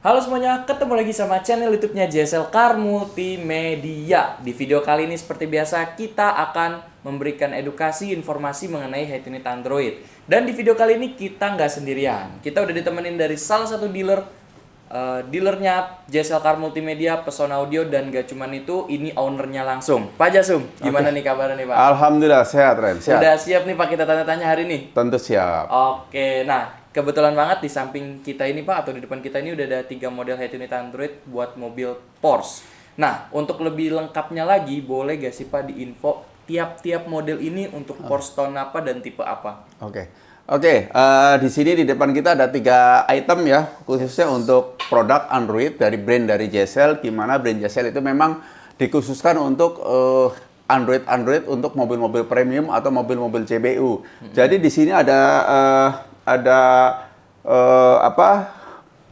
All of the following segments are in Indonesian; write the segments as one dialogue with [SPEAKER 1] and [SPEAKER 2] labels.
[SPEAKER 1] Halo semuanya, ketemu lagi sama channel YouTube-nya JSL Car Multimedia. Di video kali ini seperti biasa kita akan memberikan edukasi informasi mengenai head unit Android. Dan di video kali ini kita nggak sendirian. Kita udah ditemenin dari salah satu dealernya JSL Car Multimedia, Pesona Audio, dan gak cuman itu, ini ownernya langsung. Pak Jasum, gimana nih kabarnya nih Pak?
[SPEAKER 2] Alhamdulillah sehat Ren, sehat.
[SPEAKER 1] Udah siap nih Pak kita tanya-tanya hari ini?
[SPEAKER 2] Tentu siap.
[SPEAKER 1] Oke, nah kebetulan banget di samping kita ini Pak, atau di depan kita ini udah ada 3 model head unit Android buat mobil Porsche. Nah, untuk lebih lengkapnya lagi, boleh gak sih Pak diinfo tiap-tiap model ini untuk Porsche tahun apa dan tipe apa?
[SPEAKER 2] Oke, di sini di depan kita ada 3 item ya, khususnya untuk produk Android dari JSL, di mana brand JSL itu memang dikhususkan untuk Android untuk mobil-mobil premium atau mobil-mobil CBU. Jadi di sini ada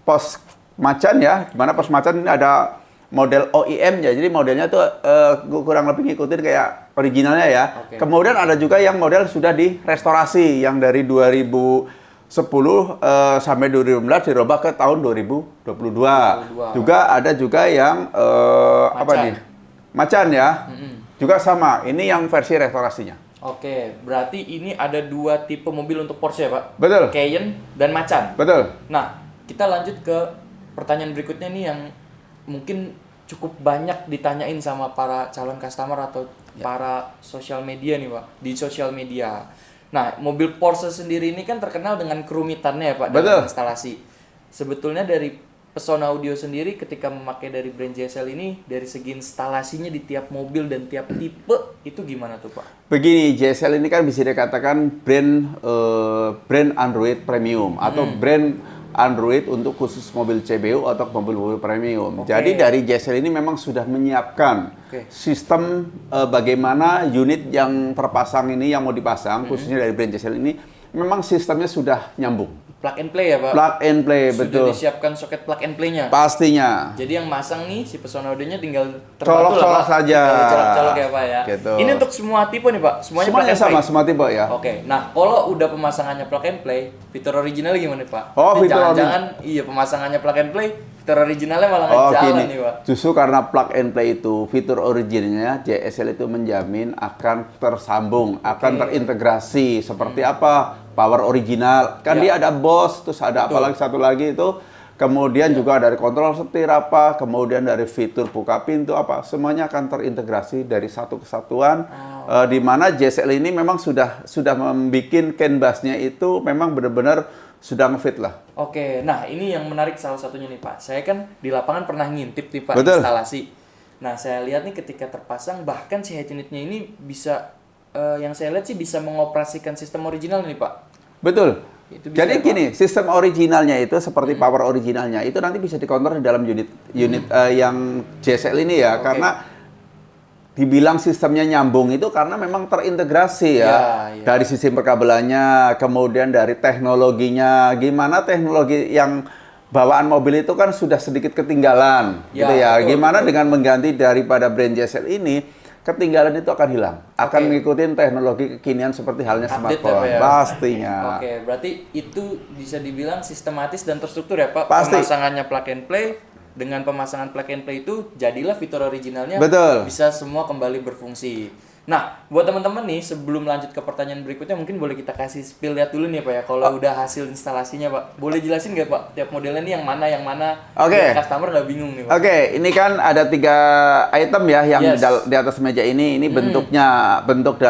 [SPEAKER 2] pos macan ya, di mana pos macan ini ada model OEM ya, jadi modelnya tuh kurang lebih ngikutin kayak originalnya ya.
[SPEAKER 1] Oke.
[SPEAKER 2] Kemudian ada juga yang model sudah direstorasi yang dari 2010 sampai 2015 dirubah ke tahun 2022. Juga ada juga yang macan ya, juga sama. Ini yang versi restorasinya.
[SPEAKER 1] Oke, berarti ini ada 2 tipe mobil untuk Porsche ya Pak?
[SPEAKER 2] Betul.
[SPEAKER 1] Cayenne dan Macan.
[SPEAKER 2] Betul.
[SPEAKER 1] Nah, kita lanjut ke pertanyaan berikutnya nih yang mungkin cukup banyak ditanyain sama para calon customer atau para sosial media nih Pak, di sosial media. Nah, mobil Porsche sendiri ini kan terkenal dengan kerumitannya ya Pak, dalam instalasi. Sebetulnya dari Pesona Audio sendiri ketika memakai dari brand JSL ini, dari segi instalasinya di tiap mobil dan tiap tipe itu gimana tuh Pak?
[SPEAKER 2] Begini, JSL ini kan bisa dikatakan brand Android premium atau brand Android untuk khusus mobil CBU atau mobil-mobil premium. Jadi dari JSL ini memang sudah menyiapkan sistem bagaimana unit yang terpasang ini, yang mau dipasang khususnya dari brand JSL ini, memang sistemnya sudah nyambung.
[SPEAKER 1] Plug and play ya Pak?
[SPEAKER 2] Plug and play, betul.
[SPEAKER 1] Sudah disiapkan soket plug and play-nya?
[SPEAKER 2] Pastinya.
[SPEAKER 1] Jadi yang masang nih, si Pesona Audio-nya tinggal
[SPEAKER 2] colok-colok saja.
[SPEAKER 1] Colok-colok ya Pak ya?
[SPEAKER 2] Gitu.
[SPEAKER 1] Ini untuk semua tipe nih Pak?
[SPEAKER 2] Semuanya sama, semua tipe ya.
[SPEAKER 1] Oke, nah kalau udah pemasangannya plug and play, fitur original gimana Pak?
[SPEAKER 2] Oh, fitur
[SPEAKER 1] jangan-jangan iya pemasangannya plug and play, fitur originalnya malah nggak jalan nih Pak?
[SPEAKER 2] Justru karena plug and play itu, fitur originalnya JSL itu menjamin akan tersambung, akan terintegrasi. Seperti apa? Power original, kan dia ada BOS, terus ada apalagi satu lagi itu, kemudian juga dari kontrol setir apa, kemudian dari fitur buka pintu apa, semuanya akan terintegrasi dari satu kesatuan, di mana JSL ini memang sudah membuat canvasnya itu memang benar-benar sudah ngefit lah.
[SPEAKER 1] Oke, nah ini yang menarik salah satunya nih Pak, saya kan di lapangan pernah ngintip nih Pak, instalasi. Nah saya lihat nih ketika terpasang, bahkan si head unitnya ini bisa yang saya lihat sih bisa mengoperasikan sistem original nih Pak.
[SPEAKER 2] Betul. Jadi gini,
[SPEAKER 1] Pak,
[SPEAKER 2] sistem originalnya itu seperti power originalnya itu nanti bisa dikontrol di dalam unit yang JSL ini ya, karena dibilang sistemnya nyambung itu karena memang terintegrasi ya. Dari sistem perkabelannya, kemudian dari teknologinya, gimana teknologi yang bawaan mobil itu kan sudah sedikit ketinggalan, gitu ya. Gimana dengan mengganti daripada brand JSL ini? Ketinggalan itu akan hilang, akan mengikuti teknologi kekinian seperti halnya smartphone, pastinya.
[SPEAKER 1] Oke, berarti itu bisa dibilang sistematis dan terstruktur ya Pak?
[SPEAKER 2] Pasti.
[SPEAKER 1] Pemasangannya plug and play, dengan pemasangan plug and play itu jadilah fitur originalnya bisa semua kembali berfungsi. Nah, buat teman-teman nih, sebelum lanjut ke pertanyaan berikutnya, mungkin boleh kita kasih spill lihat dulu nih Pak ya, kalau udah hasil instalasinya Pak. Boleh jelasin nggak Pak, tiap modelnya nih yang mana? Biar customer nggak bingung nih Pak.
[SPEAKER 2] Ini kan ada 3 item ya, yang di atas meja ini bentuknya, bentuk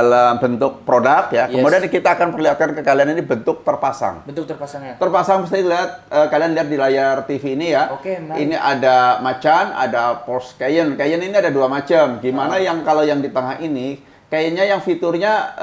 [SPEAKER 2] produk ya. Kemudian kita akan perlihatkan ke kalian ini bentuk terpasang.
[SPEAKER 1] Bentuk terpasangnya?
[SPEAKER 2] Terpasang mesti kalian lihat di layar TV ini ya. Ini ada Macan, ada Porsche Cayenne. Cayenne ini ada 2 macam. Gimana yang kalau yang di tengah ini, kayaknya yang fiturnya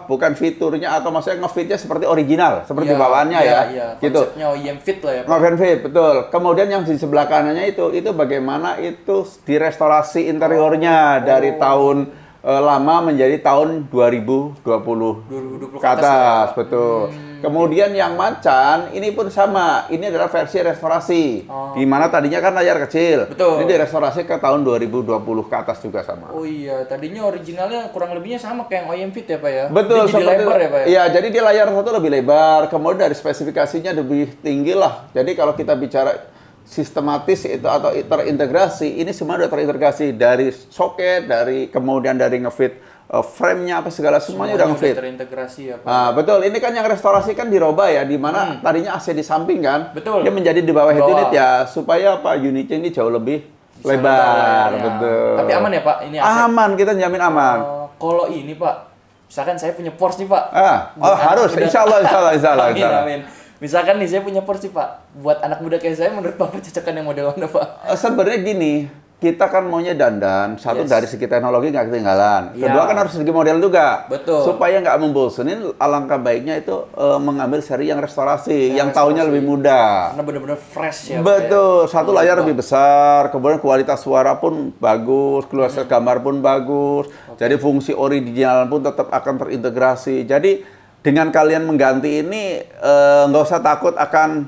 [SPEAKER 2] bukan fiturnya atau maksudnya ngefitnya seperti original, seperti bawaannya ya. Gitu.
[SPEAKER 1] Konsepnya OEM fit lah ya Pak.
[SPEAKER 2] OEM fit, betul. Kemudian yang di sebelah kanannya itu bagaimana itu direstorasi interiornya dari tahun lama menjadi tahun 2020
[SPEAKER 1] 2020
[SPEAKER 2] ke atas,
[SPEAKER 1] ya?
[SPEAKER 2] betul. Kemudian yang macan ini pun sama, ini adalah versi restorasi. Di mana tadinya kan layar kecil.
[SPEAKER 1] Betul.
[SPEAKER 2] Ini direstorasi ke tahun 2020 ke atas juga sama.
[SPEAKER 1] Oh iya, tadinya originalnya kurang lebihnya sama kayak yang OEM Fit ya Pak ya?
[SPEAKER 2] Betul,
[SPEAKER 1] Dia jadi lebar ya Pak ya?
[SPEAKER 2] Iya, jadi dia layar satu lebih lebar, kemudian dari spesifikasinya lebih tinggi lah. Jadi kalau kita bicara sistematis itu atau terintegrasi, ini semua sudah terintegrasi dari soket, kemudian dari ngefit frame-nya apa segala semuanya udah ngefit.
[SPEAKER 1] Terintegrasi ya Pak.
[SPEAKER 2] Nah, betul. Ini kan yang restorasi kan dirubah ya, di mana tadinya AC di samping kan.
[SPEAKER 1] Betul.
[SPEAKER 2] Dia menjadi di bawah head unit ya, supaya apa unitnya ini jauh lebih lebar, betul.
[SPEAKER 1] Tapi aman ya Pak? Ini AC?
[SPEAKER 2] Aman, kita jamin aman.
[SPEAKER 1] Kalau ini Pak, misalkan saya punya Porsche nih Pak.
[SPEAKER 2] Harus, insya Allah.
[SPEAKER 1] Amin, amin. Misalkan nih saya punya Porsche Pak, buat anak muda kayak saya menurut Bapak cocokkan yang model mana Pak?
[SPEAKER 2] Sebenarnya gini, kita kan maunya dandan, satu dari segi teknologi nggak ketinggalan. Kedua kan harus segi model juga.
[SPEAKER 1] Betul.
[SPEAKER 2] Supaya nggak membosenin, alangkah baiknya itu mengambil seri yang restorasi, yang tahunnya lebih muda.
[SPEAKER 1] Karena benar-benar fresh ya.
[SPEAKER 2] Betul, satu layar lebih besar, kemudian kualitas suara pun bagus, kualitas gambar pun bagus. Jadi fungsi original pun tetap akan terintegrasi. Jadi dengan kalian mengganti ini, nggak usah takut akan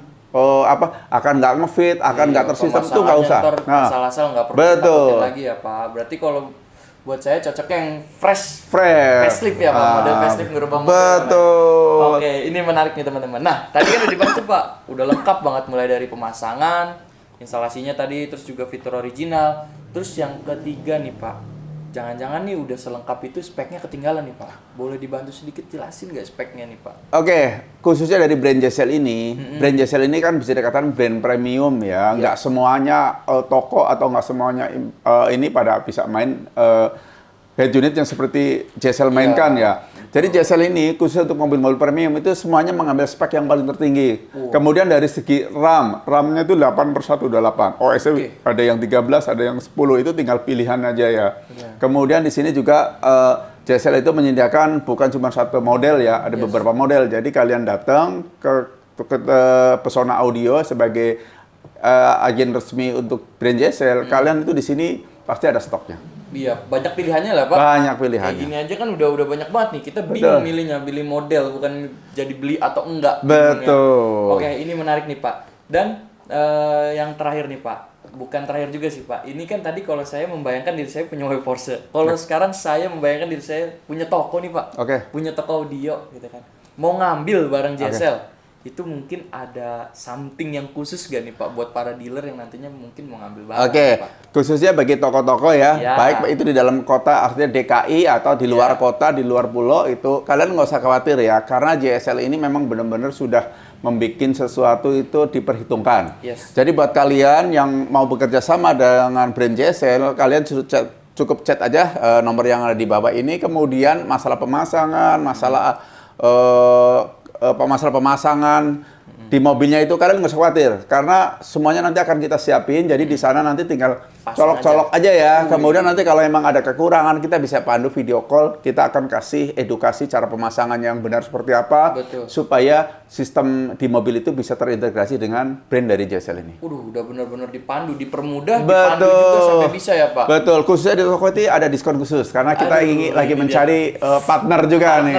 [SPEAKER 2] akan nggak ngefit, akan nggak tersistem, itu nggak usah.
[SPEAKER 1] Asal-asal nggak perlu takutin lagi ya Pak. Berarti kalau buat saya cocoknya yang fresh. Facelift ya Pak, model facelift ngerubah model.
[SPEAKER 2] Betul.
[SPEAKER 1] Oke, ini menarik nih teman-teman. Nah, tadi kan udah dibahas tuh Pak, udah lengkap banget mulai dari pemasangan, instalasinya tadi, terus juga fitur original. Terus yang ketiga nih Pak, jangan-jangan nih udah selengkap itu speknya ketinggalan nih Pak. Boleh dibantu sedikit jelasin nggak speknya nih Pak?
[SPEAKER 2] Oke, khususnya dari brand JSL ini, brand JSL ini kan bisa dikatakan brand premium ya. Nggak semuanya toko atau nggak semuanya ini pada bisa main head unit yang seperti JSL mainkan ya. Jadi JSL ini khusus untuk mobil-mobil premium itu semuanya mengambil spek yang paling tertinggi. Kemudian dari segi RAM-nya itu 8/128. OS-nya ada yang 13, ada yang 10, itu tinggal pilihan aja ya. Kemudian di sini juga JSL itu menyediakan bukan cuma satu model ya, ada beberapa model. Jadi kalian datang ke Pesona Audio sebagai agen resmi untuk brand JSL, kalian itu di sini pasti ada stoknya.
[SPEAKER 1] Iya, banyak pilihannya lah Pak.
[SPEAKER 2] Banyak pilihannya.
[SPEAKER 1] Kayak gini aja kan udah banyak banget nih. Kita bingung milihnya, pilih model bukan jadi beli atau enggak.
[SPEAKER 2] Betul.
[SPEAKER 1] Oke, ini menarik nih Pak. Dan yang terakhir nih Pak, bukan terakhir juga sih Pak. Ini kan tadi kalau saya membayangkan diri saya punya mobil Porsche. Kalau sekarang saya membayangkan diri saya punya toko nih Pak. Punya toko audio gitu kan. Mau ngambil barang JSL. Itu mungkin ada something yang khusus gak nih Pak buat para dealer yang nantinya mungkin mau ngambil barang Pak?
[SPEAKER 2] Khususnya bagi toko-toko ya, baik itu di dalam kota artinya DKI atau di luar kota, di luar pulau, itu kalian nggak usah khawatir ya, karena JSL ini memang benar-benar sudah membuat sesuatu itu diperhitungkan. Jadi buat kalian yang mau bekerja sama dengan brand JSL, kalian cukup chat aja nomor yang ada di bawah ini, kemudian masalah pemasangan, masalah pemasangan di mobilnya itu kalian nggak usah khawatir, karena semuanya nanti akan kita siapin. Jadi di sana nanti tinggal colok-colok aja ya. Kemudian nanti kalau memang ada kekurangan, kita bisa pandu video call, kita akan kasih edukasi cara pemasangan yang benar seperti apa, supaya sistem di mobil itu bisa terintegrasi dengan brand dari JSL ini.
[SPEAKER 1] Udah benar-benar dipandu, dipermudah, dipandu juga sampai bisa ya Pak.
[SPEAKER 2] Betul, khususnya di toko itu ada diskon khusus karena kita ingin lagi mencari partner juga nih.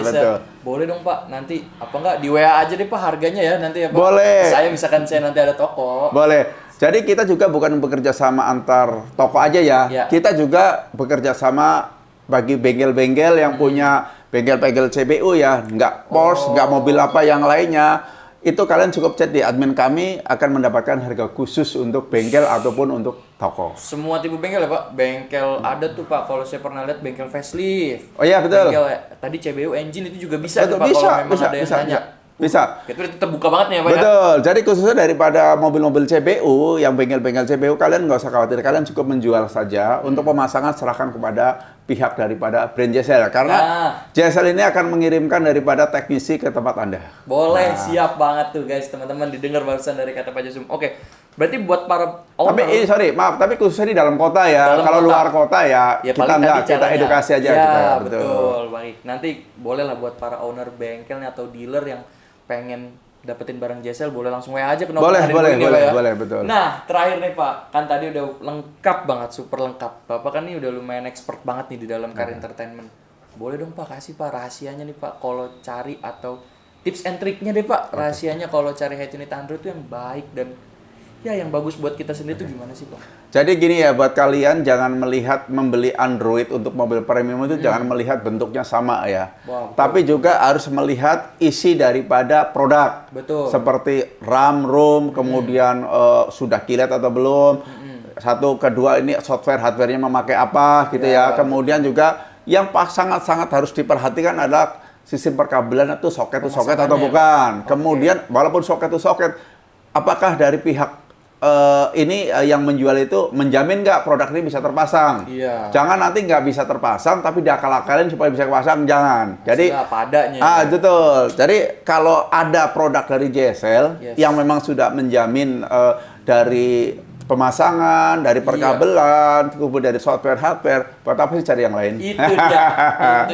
[SPEAKER 1] Betul. Boleh dong Pak, nanti apa enggak di WA aja deh Pak harganya ya nanti ya Pak.
[SPEAKER 2] Boleh.
[SPEAKER 1] Misalkan saya nanti ada toko.
[SPEAKER 2] Boleh. Jadi kita juga bukan bekerja sama antar toko aja ya. Kita juga bekerja sama bagi bengkel-bengkel yang punya bengkel-bengkel CBU ya, nggak Porsche, nggak mobil apa yang lainnya. Itu kalian cukup chat di admin kami, akan mendapatkan harga khusus untuk bengkel ataupun untuk toko.
[SPEAKER 1] Semua tipe bengkel ya Pak? Bengkel ada tuh Pak, kalau saya pernah lihat bengkel facelift.
[SPEAKER 2] Oh iya betul.
[SPEAKER 1] Bengkel tadi CBU engine itu juga bisa tuh Pak, kalau memang ada yang nanya.
[SPEAKER 2] Bisa.
[SPEAKER 1] Itu terbuka banget nih ya Pak.
[SPEAKER 2] Betul. Jadi khususnya daripada mobil-mobil CBU, yang bengkel-bengkel CBU, kalian nggak usah khawatir. Kalian cukup menjual saja. Untuk pemasangan serahkan kepada pihak daripada brand JSL. Karena JSL ini akan mengirimkan daripada teknisi ke tempat Anda.
[SPEAKER 1] Boleh, siap banget tuh guys. Teman-teman didengar barusan dari kata Pak Jasum. Oke, berarti buat para owner.
[SPEAKER 2] Tapi maaf, tapi khususnya di dalam kota ya. Kalau luar kota ya kita enggak, kita edukasi aja.
[SPEAKER 1] Ya, betul. Baik. Nanti bolehlah buat para owner bengkel atau dealer yang pengen dapetin barang JSL boleh langsung WA aja ke nomor
[SPEAKER 2] Boleh,
[SPEAKER 1] yang ada di bawah ini, Pak, ya.
[SPEAKER 2] boleh, betul.
[SPEAKER 1] Nah, terakhir nih Pak, kan tadi udah lengkap banget, super lengkap. Bapak kan nih udah lumayan expert banget nih di dalam car entertainment. Boleh dong Pak kasih Pak rahasianya nih Pak kalau cari atau tips and triknya deh Pak, rahasianya kalau cari head unit Android itu yang baik dan ya yang bagus buat kita sendiri itu gimana sih Pak?
[SPEAKER 2] Jadi gini ya, buat kalian jangan melihat membeli Android untuk mobil premium itu jangan melihat bentuknya sama ya.
[SPEAKER 1] Wah,
[SPEAKER 2] tapi juga harus melihat isi daripada produk.
[SPEAKER 1] Betul.
[SPEAKER 2] Seperti RAM, ROM, kemudian sudah kilat atau belum. Satu, kedua ini software hardware-nya memakai apa gitu ya. Kemudian juga yang sangat-sangat harus diperhatikan adalah sistem perkabelan itu soket atau bukan. Kemudian walaupun soket itu soket, apakah dari pihak yang menjual itu menjamin nggak produk ini bisa terpasang?
[SPEAKER 1] Iya.
[SPEAKER 2] Jangan nanti nggak bisa terpasang tapi diakal-akalin supaya bisa terpasang, jangan. Jadi
[SPEAKER 1] padanya.
[SPEAKER 2] betul. Jadi kalau ada produk dari JSL yang memang sudah menjamin dari pemasangan, dari perkabelan, kemudian dari software hardware, buat apa sih cari yang lain?
[SPEAKER 1] Itu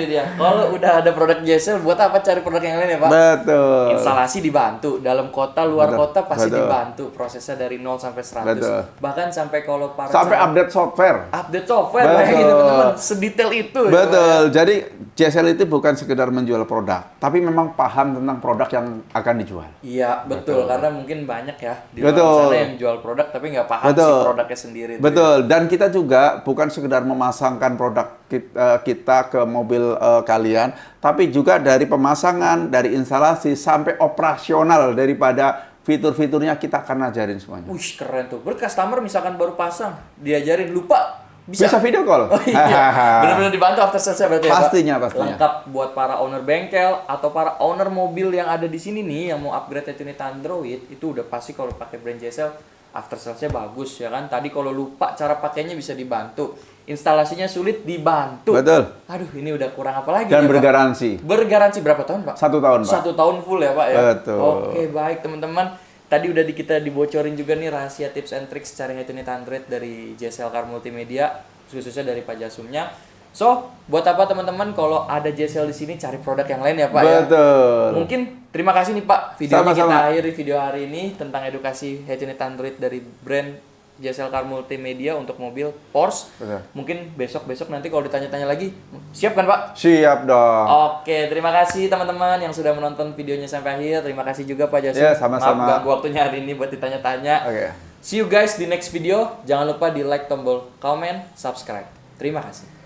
[SPEAKER 1] dia. Kalau udah ada produk JSL, buat apa cari produk yang lain ya Pak?
[SPEAKER 2] Betul.
[SPEAKER 1] Instalasi dibantu, dalam kota, luar kota pasti
[SPEAKER 2] Betul.
[SPEAKER 1] dibantu. Prosesnya dari 0 sampai 100.
[SPEAKER 2] Betul.
[SPEAKER 1] Bahkan sampai kalau para
[SPEAKER 2] Sampai update software.
[SPEAKER 1] update software,
[SPEAKER 2] Betul.
[SPEAKER 1] kayak gitu teman-teman. Sedetail itu. Ya,
[SPEAKER 2] Betul.
[SPEAKER 1] Pak, ya.
[SPEAKER 2] Jadi JSL itu bukan sekedar menjual produk, tapi memang paham tentang produk yang akan dijual.
[SPEAKER 1] Iya, betul. Karena mungkin banyak ya di
[SPEAKER 2] Betul.
[SPEAKER 1] luar sana yang jual produk tapi nggak paham si produknya sendiri. Itu
[SPEAKER 2] Betul. Dan kita juga bukan sekedar memasangkan produk kita ke mobil kalian, tapi juga dari pemasangan, dari instalasi sampai operasional daripada fitur-fiturnya kita akan ajarin semuanya.
[SPEAKER 1] Wih, keren tuh. Customer misalkan baru pasang, diajarin lupa
[SPEAKER 2] Bisa video call.
[SPEAKER 1] Oh iya, benar-benar dibantu after sales berarti ya, Pak?
[SPEAKER 2] Pastinya.
[SPEAKER 1] Lengkap buat para owner bengkel atau para owner mobil yang ada di sini nih yang mau upgrade head unit Android, itu udah pasti kalau pakai brand JSL after sales-nya bagus ya kan. Tadi kalau lupa cara pakainya bisa dibantu. Instalasinya sulit dibantu.
[SPEAKER 2] Betul.
[SPEAKER 1] Aduh, ini udah kurang apa lagi
[SPEAKER 2] Dan
[SPEAKER 1] ya, Pak?
[SPEAKER 2] bergaransi.
[SPEAKER 1] Bergaransi berapa tahun, Pak?
[SPEAKER 2] 1 tahun, Pak.
[SPEAKER 1] 1 tahun full ya, Pak ya.
[SPEAKER 2] Betul.
[SPEAKER 1] Oke, baik teman-teman. Tadi udah kita dibocorin juga nih rahasia tips and tricks cari head unit Android dari JSL Car Multimedia, khususnya dari Pak Jasumnya. So, buat apa teman-teman kalau ada JSL di sini cari produk yang lain ya Pak ya.
[SPEAKER 2] Betul.
[SPEAKER 1] Mungkin terima kasih nih Pak videonya
[SPEAKER 2] Sama-sama.
[SPEAKER 1] kita akhiri video hari ini tentang edukasi head unit Android dari brand JSL Car Multimedia untuk mobil Porsche.
[SPEAKER 2] Betul.
[SPEAKER 1] Mungkin besok nanti kalau ditanya-tanya lagi, siap kan Pak?
[SPEAKER 2] Siap dong.
[SPEAKER 1] Oke, terima kasih teman-teman yang sudah menonton videonya sampai akhir. Terima kasih juga Pak Jasum.
[SPEAKER 2] Ya, sama-sama.
[SPEAKER 1] Maaf ganggu waktunya hari ini buat ditanya-tanya.
[SPEAKER 2] Oke.
[SPEAKER 1] See you guys di next video. Jangan lupa di like tombol comment, subscribe. Terima kasih.